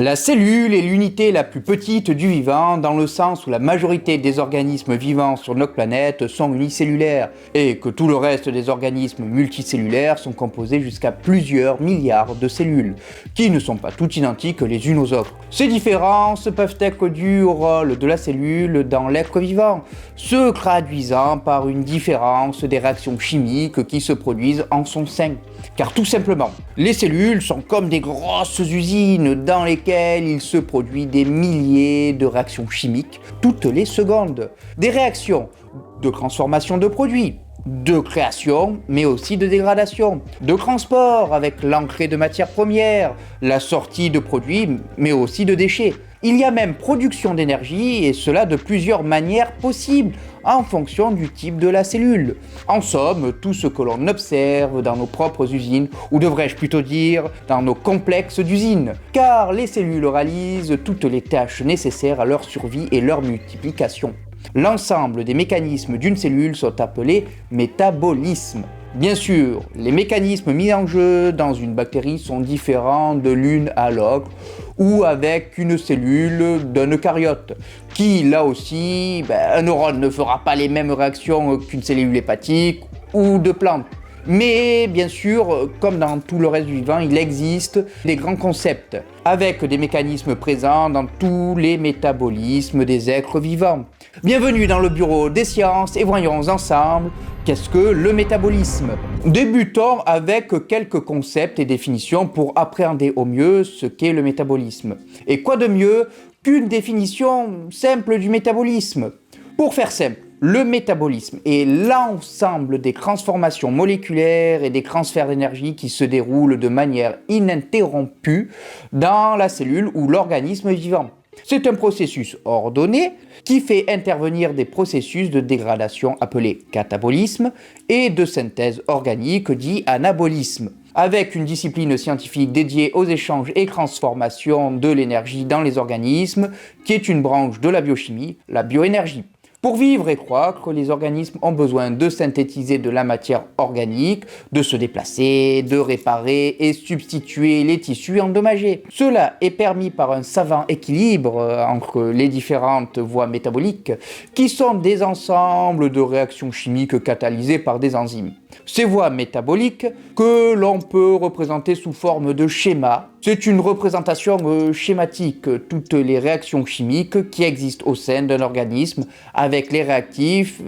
La cellule est l'unité la plus petite du vivant dans le sens où la majorité des organismes vivants sur notre planète sont unicellulaires et que tout le reste des organismes multicellulaires sont composés jusqu'à plusieurs milliards de cellules, qui ne sont pas toutes identiques les unes aux autres. Ces différences peuvent être dues au rôle de la cellule dans l'être vivant, se traduisant par une différence des réactions chimiques qui se produisent en son sein. Car tout simplement, les cellules sont comme des grosses usines dans lesquelles il se produit des milliers de réactions chimiques toutes les secondes. Des réactions de transformation de produits, de création, mais aussi de dégradation, de transport avec l'entrée de matières premières, la sortie de produits, mais aussi de déchets. Il y a même production d'énergie, et cela de plusieurs manières possibles, en fonction du type de la cellule. En somme, tout ce que l'on observe dans nos propres usines, ou devrais-je plutôt dire, dans nos complexes d'usines, car les cellules réalisent toutes les tâches nécessaires à leur survie et leur multiplication. L'ensemble des mécanismes d'une cellule sont appelés métabolismes. Bien sûr, les mécanismes mis en jeu dans une bactérie sont différents de l'une à l'autre, ou avec une cellule d'un eucaryote, qui là aussi, un neurone ne fera pas les mêmes réactions qu'une cellule hépatique ou de plantes. Mais bien sûr, comme dans tout le reste du vivant, il existe des grands concepts, avec des mécanismes présents dans tous les métabolismes des êtres vivants. Bienvenue dans le bureau des sciences et voyons ensemble qu'est-ce que le métabolisme. Débutons avec quelques concepts et définitions pour appréhender au mieux ce qu'est le métabolisme. Et quoi de mieux qu'une définition simple du métabolisme? Pour faire simple, le métabolisme est l'ensemble des transformations moléculaires et des transferts d'énergie qui se déroulent de manière ininterrompue dans la cellule ou l'organisme vivant. C'est un processus ordonné qui fait intervenir des processus de dégradation appelés catabolisme et de synthèse organique dit anabolisme, avec une discipline scientifique dédiée aux échanges et transformations de l'énergie dans les organismes, qui est une branche de la biochimie, la bioénergie. Pour vivre et croître, les organismes ont besoin de synthétiser de la matière organique, de se déplacer, de réparer et substituer les tissus endommagés. Cela est permis par un savant équilibre entre les différentes voies métaboliques, qui sont des ensembles de réactions chimiques catalysées par des enzymes. Ces voies métaboliques, que l'on peut représenter sous forme de schéma, c'est une représentation schématique, toutes les réactions chimiques qui existent au sein d'un organisme avec les réactifs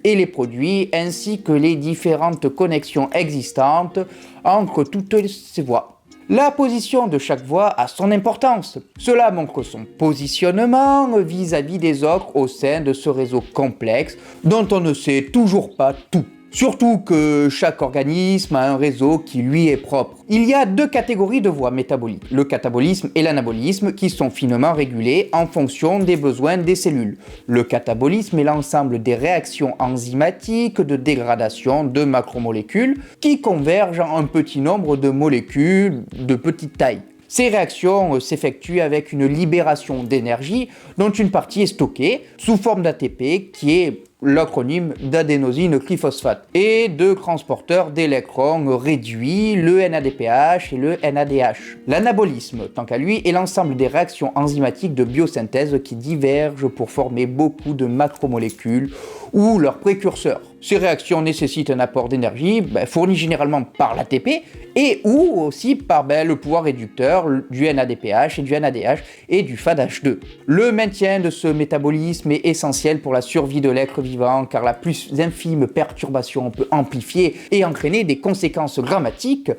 et les produits ainsi que les différentes connexions existantes entre toutes ces voies. La position de chaque voie a son importance. Cela montre son positionnement vis-à-vis des autres au sein de ce réseau complexe dont on ne sait toujours pas tout. Surtout que chaque organisme a un réseau qui lui est propre. Il y a deux catégories de voies métaboliques, le catabolisme et l'anabolisme, qui sont finement régulés en fonction des besoins des cellules. Le catabolisme est l'ensemble des réactions enzymatiques de dégradation de macromolécules qui convergent en un petit nombre de molécules de petite taille. Ces réactions s'effectuent avec une libération d'énergie dont une partie est stockée sous forme d'ATP qui est l'acronyme d'adénosine triphosphate et de transporteurs d'électrons réduits, le NADPH et le NADH. L'anabolisme, tant qu'à lui, est l'ensemble des réactions enzymatiques de biosynthèse qui divergent pour former beaucoup de macromolécules ou leurs précurseurs. Ces réactions nécessitent un apport d'énergie fourni généralement par l'ATP et ou aussi par le pouvoir réducteur du NADPH et du NADH et du FADH2. Le maintien de ce métabolisme est essentiel pour la survie de l'être vivant car la plus infime perturbation peut amplifier et entraîner des conséquences dramatiques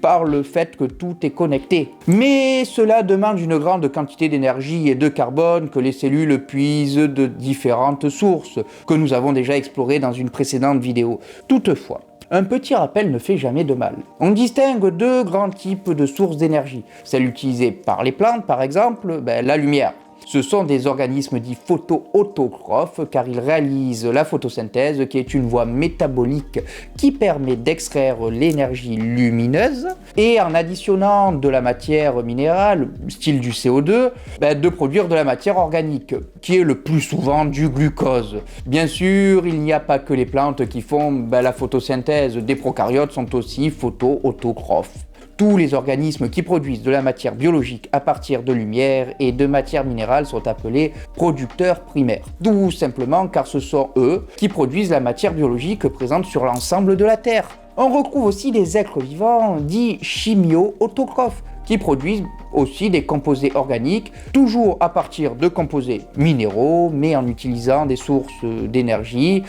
par le fait que tout est connecté. Mais cela demande une grande quantité d'énergie et de carbone que les cellules puisent de différentes sources que nous avons déjà explorées dans une précédente vidéo. Toutefois, un petit rappel ne fait jamais de mal. On distingue deux grands types de sources d'énergie. Celle utilisée par les plantes, par exemple, la lumière. Ce sont des organismes dits photoautotrophes car ils réalisent la photosynthèse qui est une voie métabolique qui permet d'extraire l'énergie lumineuse et en additionnant de la matière minérale, style du CO2, de produire de la matière organique qui est le plus souvent du glucose. Bien sûr, il n'y a pas que les plantes qui font la photosynthèse, des prokaryotes sont aussi photoautotrophes. Tous les organismes qui produisent de la matière biologique à partir de lumière et de matière minérale sont appelés producteurs primaires. Tout simplement car ce sont eux qui produisent la matière biologique présente sur l'ensemble de la Terre. On retrouve aussi des êtres vivants dits chimio-autotrophes qui produisent aussi des composés organiques, toujours à partir de composés minéraux, mais en utilisant des sources d'énergie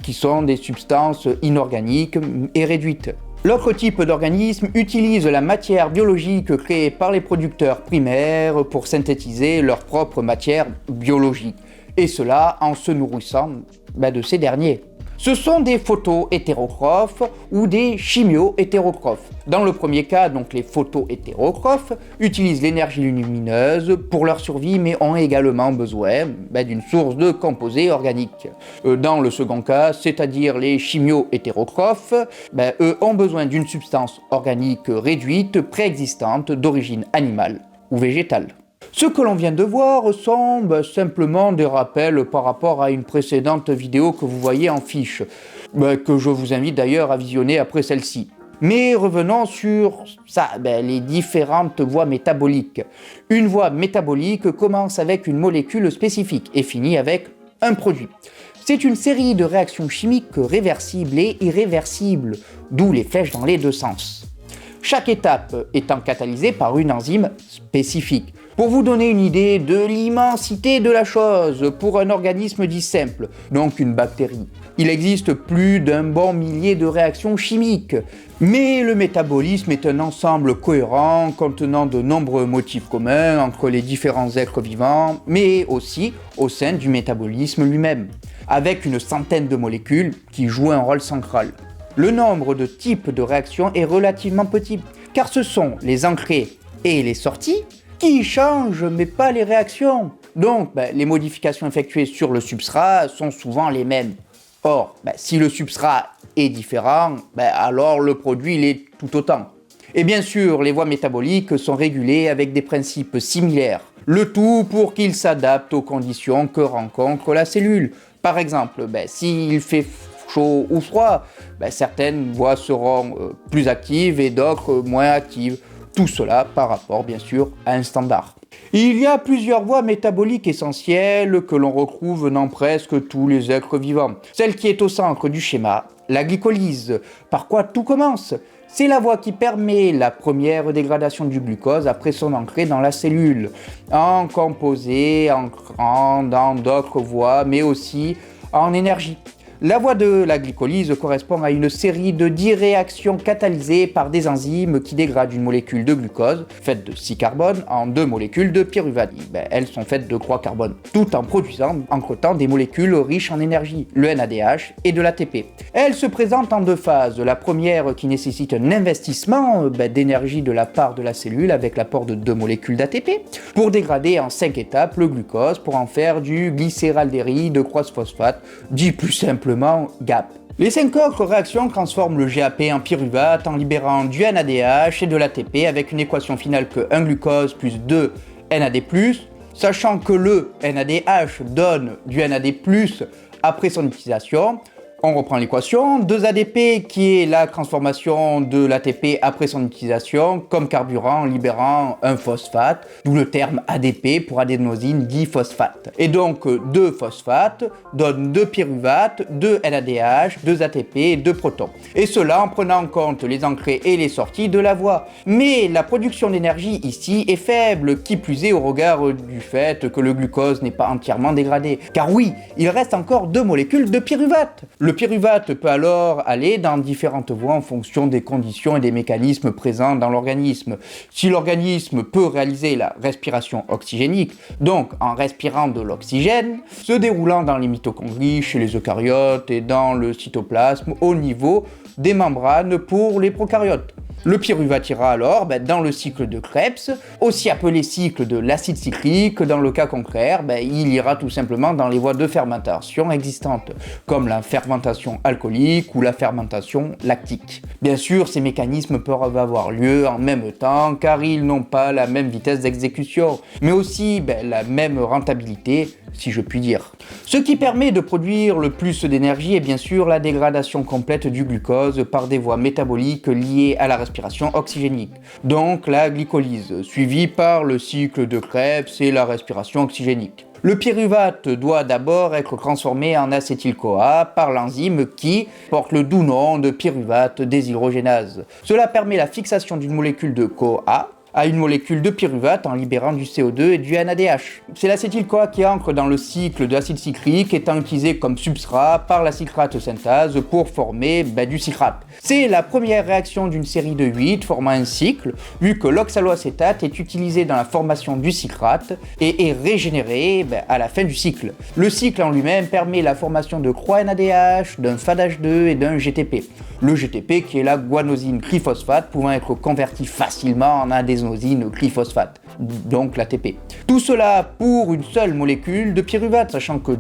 qui sont des substances inorganiques et réduites. L'autre type d'organisme utilise la matière biologique créée par les producteurs primaires pour synthétiser leur propre matière biologique, et cela en se nourrissant de ces derniers. Ce sont des photohétérotrophes ou des chimio-hétérotrophes. Dans le premier cas, donc les photohétérotrophes utilisent l'énergie lumineuse pour leur survie, mais ont également besoin d'une source de composés organiques. Dans le second cas, c'est-à-dire les chimio-hétérotrophes, eux ont besoin d'une substance organique réduite préexistante d'origine animale ou végétale. Ce que l'on vient de voir sont simplement des rappels par rapport à une précédente vidéo que vous voyez en fiche, que je vous invite d'ailleurs à visionner après celle-ci. Mais revenons sur ça, les différentes voies métaboliques. Une voie métabolique commence avec une molécule spécifique et finit avec un produit. C'est une série de réactions chimiques réversibles et irréversibles, d'où les flèches dans les deux sens. Chaque étape étant catalysée par une enzyme spécifique. Pour vous donner une idée de l'immensité de la chose pour un organisme dit simple, donc une bactérie, il existe plus d'un bon millier de réactions chimiques. Mais le métabolisme est un ensemble cohérent contenant de nombreux motifs communs entre les différents êtres vivants, mais aussi au sein du métabolisme lui-même, avec une centaine de molécules qui jouent un rôle central. Le nombre de types de réactions est relativement petit, car ce sont les entrées et les sorties qui changent, mais pas les réactions. Donc, les modifications effectuées sur le substrat sont souvent les mêmes. Or, si le substrat est différent, alors le produit il est tout autant. Et bien sûr, les voies métaboliques sont régulées avec des principes similaires. Le tout pour qu'ils s'adaptent aux conditions que rencontre la cellule. Par exemple, s'il fait chaud ou froid, certaines voies seront plus actives et d'autres moins actives. Tout cela par rapport, bien sûr, à un standard. Il y a plusieurs voies métaboliques essentielles que l'on retrouve dans presque tous les êtres vivants. Celle qui est au centre du schéma, la glycolyse. Par quoi tout commence ? C'est la voie qui permet la première dégradation du glucose après son entrée dans la cellule, en composé, entrant dans d'autres voies, mais aussi en énergie. La voie de la glycolyse correspond à une série de 10 réactions catalysées par des enzymes qui dégradent une molécule de glucose, faite de 6 carbones, en 2 molécules de pyruvate. Elles sont faites de 3 carbones, tout en produisant entre-temps des molécules riches en énergie, le NADH et de l'ATP. Elles se présentent en deux phases. La première qui nécessite un investissement d'énergie de la part de la cellule avec l'apport de 2 molécules d'ATP, pour dégrader en 5 étapes le glucose pour en faire du glycéraldéhyde cross-phosphate, dit plus simplement GAP. Les 5 autres réactions transforment le GAP en pyruvate en libérant du NADH et de l'ATP avec une équation finale que 1 glucose plus 2 NAD+, sachant que le NADH donne du NAD+, après son utilisation. On reprend l'équation, 2 ADP qui est la transformation de l'ATP après son utilisation comme carburant en libérant un phosphate, d'où le terme ADP pour adénosine diphosphate. Et donc 2 phosphates donnent 2 pyruvates, 2 NADH, 2 ATP et 2 protons. Et cela en prenant en compte les entrées et les sorties de la voie. Mais la production d'énergie ici est faible, qui plus est au regard du fait que le glucose n'est pas entièrement dégradé. Car oui, il reste encore 2 molécules de pyruvate. Le pyruvate peut alors aller dans différentes voies en fonction des conditions et des mécanismes présents dans l'organisme. Si l'organisme peut réaliser la respiration oxygénique, donc en respirant de l'oxygène, se déroulant dans les mitochondries, chez les eucaryotes et dans le cytoplasme au niveau des membranes pour les prokaryotes. Le pyruvate ira alors dans le cycle de Krebs, aussi appelé cycle de l'acide cyclique. Dans le cas contraire, il ira tout simplement dans les voies de fermentation existantes, comme la fermentation alcoolique ou la fermentation lactique. Bien sûr, ces mécanismes peuvent avoir lieu en même temps, car ils n'ont pas la même vitesse d'exécution, mais aussi la même rentabilité, si je puis dire. Ce qui permet de produire le plus d'énergie est bien sûr la dégradation complète du glucose par des voies métaboliques liées à la respiration oxygénique, donc la glycolyse, suivie par le cycle de Krebs et la respiration oxygénique. Le pyruvate doit d'abord être transformé en acétyl-CoA par l'enzyme qui porte le doux nom de pyruvate déshydrogénase. Cela permet la fixation d'une molécule de CoA à une molécule de pyruvate en libérant du CO2 et du NADH. C'est l'acétyl-CoA qui entre dans le cycle de l'acide cyclique, étant utilisé comme substrat par la citrate synthase pour former du citrate. C'est la première réaction d'une série de 8 formant un cycle, vu que l'oxaloacétate est utilisé dans la formation du citrate et est régénéré à la fin du cycle. Le cycle en lui-même permet la formation de CoA-NADH, d'un FADH2 et d'un GTP. Le GTP qui est la guanosine triphosphate pouvant être converti facilement en adénosine triphosphate, donc l'ATP. Tout cela pour une seule molécule de pyruvate, sachant que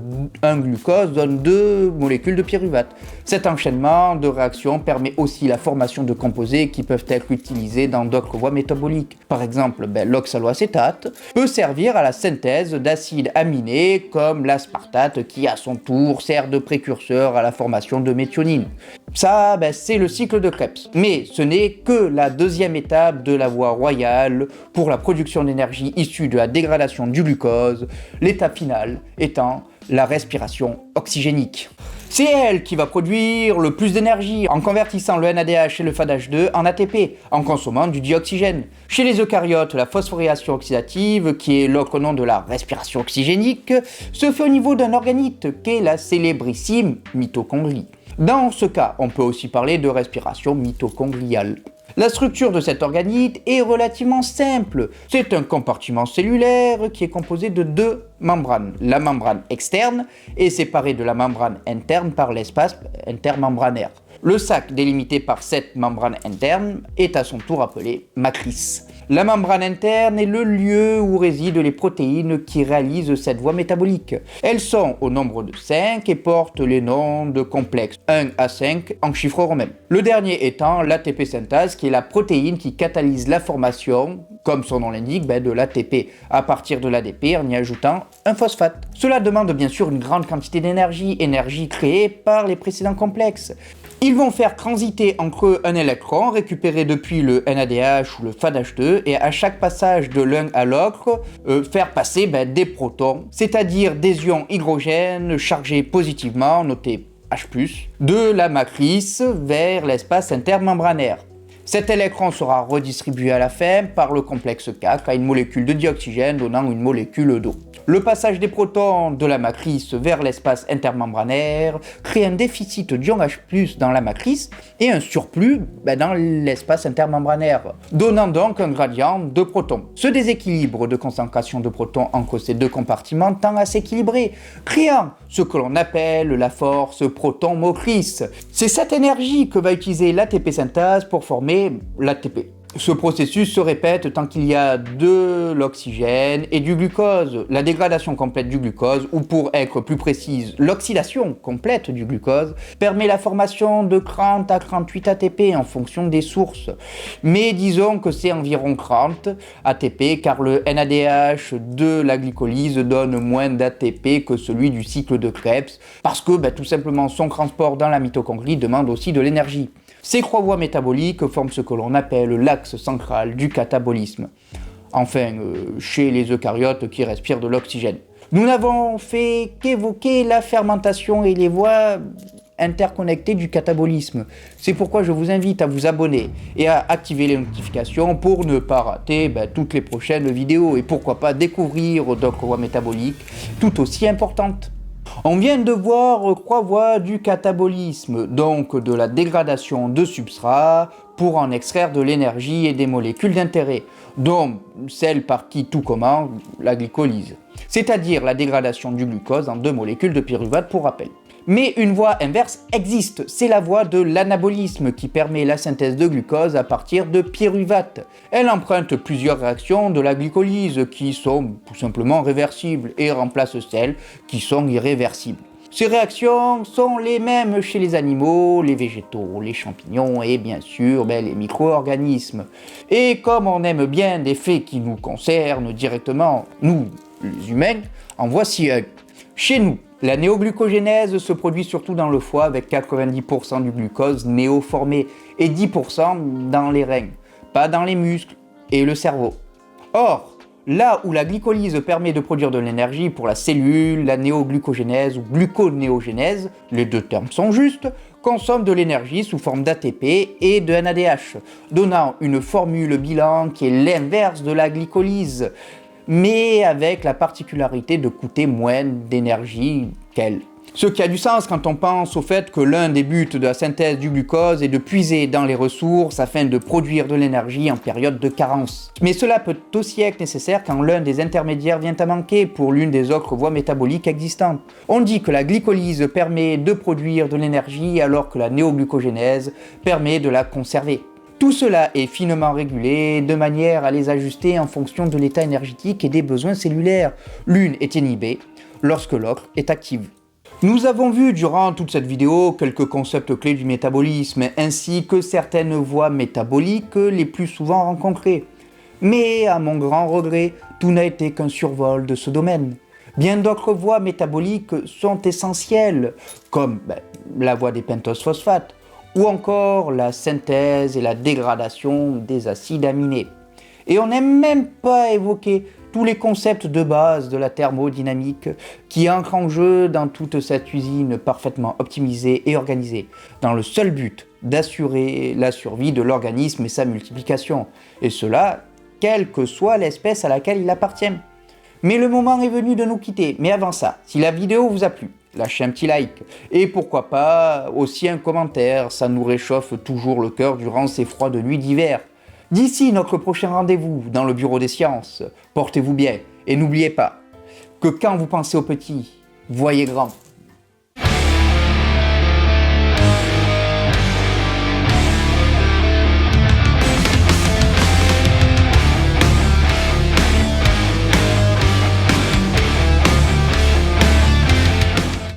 un glucose donne 2 molécules de pyruvate. Cet enchaînement de réactions permet aussi la formation de composés qui peuvent être utilisés dans d'autres voies métaboliques. Par exemple, l'oxaloacétate peut servir à la synthèse d'acides aminés comme l'aspartate qui à son tour sert de précurseur à la formation de méthionine. Ça, c'est le cycle de Krebs. Mais ce n'est que la deuxième étape de la voie royale pour la production d'énergie issue de la dégradation du glucose, l'étape finale étant la respiration oxygénique. C'est elle qui va produire le plus d'énergie en convertissant le NADH et le FADH2 en ATP, en consommant du dioxygène. Chez les eucaryotes, la phosphorylation oxydative, qui est l'autre nom de la respiration oxygénique, se fait au niveau d'un organite qu'est la célébrissime mitochondrie. Dans ce cas, on peut aussi parler de respiration mitochondriale. La structure de cet organite est relativement simple. C'est un compartiment cellulaire qui est composé de 2 membranes. La membrane externe est séparée de la membrane interne par l'espace intermembranaire. Le sac délimité par cette membrane interne est à son tour appelé matrice. La membrane interne est le lieu où résident les protéines qui réalisent cette voie métabolique. Elles sont au nombre de 5 et portent les noms de complexes 1 à 5 en chiffres romains. Le dernier étant l'ATP synthase qui est la protéine qui catalyse la formation, comme son nom l'indique, de l'ATP à partir de l'ADP en y ajoutant un phosphate. Cela demande bien sûr une grande quantité d'énergie, énergie créée par les précédents complexes. Ils vont faire transiter entre eux un électron récupéré depuis le NADH ou le FADH2 et à chaque passage de l'un à l'autre, faire passer des protons, c'est-à-dire des ions hydrogène chargés positivement, notés H+, de la matrice vers l'espace intermembranaire. Cet électron sera redistribué à la fin par le complexe 4 à une molécule de dioxygène donnant une molécule d'eau. Le passage des protons de la matrice vers l'espace intermembranaire crée un déficit d'ion H+ dans la matrice et un surplus dans l'espace intermembranaire, donnant donc un gradient de protons. Ce déséquilibre de concentration de protons entre ces deux compartiments tend à s'équilibrer, créant ce que l'on appelle la force proton motrice. C'est cette énergie que va utiliser l'ATP synthase pour former l'ATP. Ce processus se répète tant qu'il y a de l'oxygène et du glucose. La dégradation complète du glucose, ou pour être plus précise, l'oxydation complète du glucose, permet la formation de 30 à 38 ATP en fonction des sources. Mais disons que c'est environ 30 ATP car le NADH de la glycolyse donne moins d'ATP que celui du cycle de Krebs parce que tout simplement son transport dans la mitochondrie demande aussi de l'énergie. Ces 3 voies métaboliques forment ce que l'on appelle l'axe central du catabolisme, enfin chez les eucaryotes qui respirent de l'oxygène. Nous n'avons fait qu'évoquer la fermentation et les voies interconnectées du catabolisme. C'est pourquoi je vous invite à vous abonner et à activer les notifications pour ne pas rater toutes les prochaines vidéos et pourquoi pas découvrir d'autres voies métaboliques tout aussi importantes. On vient de voir 3 voies du catabolisme, donc de la dégradation de substrats pour en extraire de l'énergie et des molécules d'intérêt, dont celle par qui tout commence, la glycolyse, c'est-à-dire la dégradation du glucose en 2 molécules de pyruvate pour rappel. Mais une voie inverse existe, c'est la voie de l'anabolisme qui permet la synthèse de glucose à partir de pyruvate. Elle emprunte plusieurs réactions de la glycolyse qui sont tout simplement réversibles et remplace celles qui sont irréversibles. Ces réactions sont les mêmes chez les animaux, les végétaux, les champignons et bien sûr les micro-organismes. Et comme on aime bien des faits qui nous concernent directement, nous, les humains, en voici un. Chez nous, la néoglucogénèse se produit surtout dans le foie avec 90% du glucose néoformé et 10% dans les reins, pas dans les muscles et le cerveau. Or, là où la glycolyse permet de produire de l'énergie pour la cellule, la néoglucogénèse ou gluconéogénèse, les deux termes sont justes, consomme de l'énergie sous forme d'ATP et de NADH, donnant une formule bilan qui est l'inverse de la glycolyse, mais avec la particularité de coûter moins d'énergie qu'elle. Ce qui a du sens quand on pense au fait que l'un des buts de la synthèse du glucose est de puiser dans les ressources afin de produire de l'énergie en période de carence. Mais cela peut aussi être nécessaire quand l'un des intermédiaires vient à manquer pour l'une des autres voies métaboliques existantes. On dit que la glycolyse permet de produire de l'énergie alors que la néoglucogénèse permet de la conserver. Tout cela est finement régulé de manière à les ajuster en fonction de l'état énergétique et des besoins cellulaires. L'une est inhibée lorsque l'autre est active. Nous avons vu durant toute cette vidéo quelques concepts clés du métabolisme ainsi que certaines voies métaboliques les plus souvent rencontrées. Mais à mon grand regret, tout n'a été qu'un survol de ce domaine. Bien d'autres voies métaboliques sont essentielles, comme la voie des pentoses phosphates, ou encore la synthèse et la dégradation des acides aminés. Et on n'a même pas évoqué tous les concepts de base de la thermodynamique qui entrent en jeu dans toute cette usine parfaitement optimisée et organisée, dans le seul but d'assurer la survie de l'organisme et sa multiplication, et cela, quelle que soit l'espèce à laquelle il appartient. Mais le moment est venu de nous quitter, mais avant ça, si la vidéo vous a plu, lâchez un petit like, et pourquoi pas aussi un commentaire, ça nous réchauffe toujours le cœur durant ces froides nuits d'hiver. D'ici notre prochain rendez-vous dans le Bureau des Sciences, portez-vous bien, et n'oubliez pas que quand vous pensez au petit, voyez grand.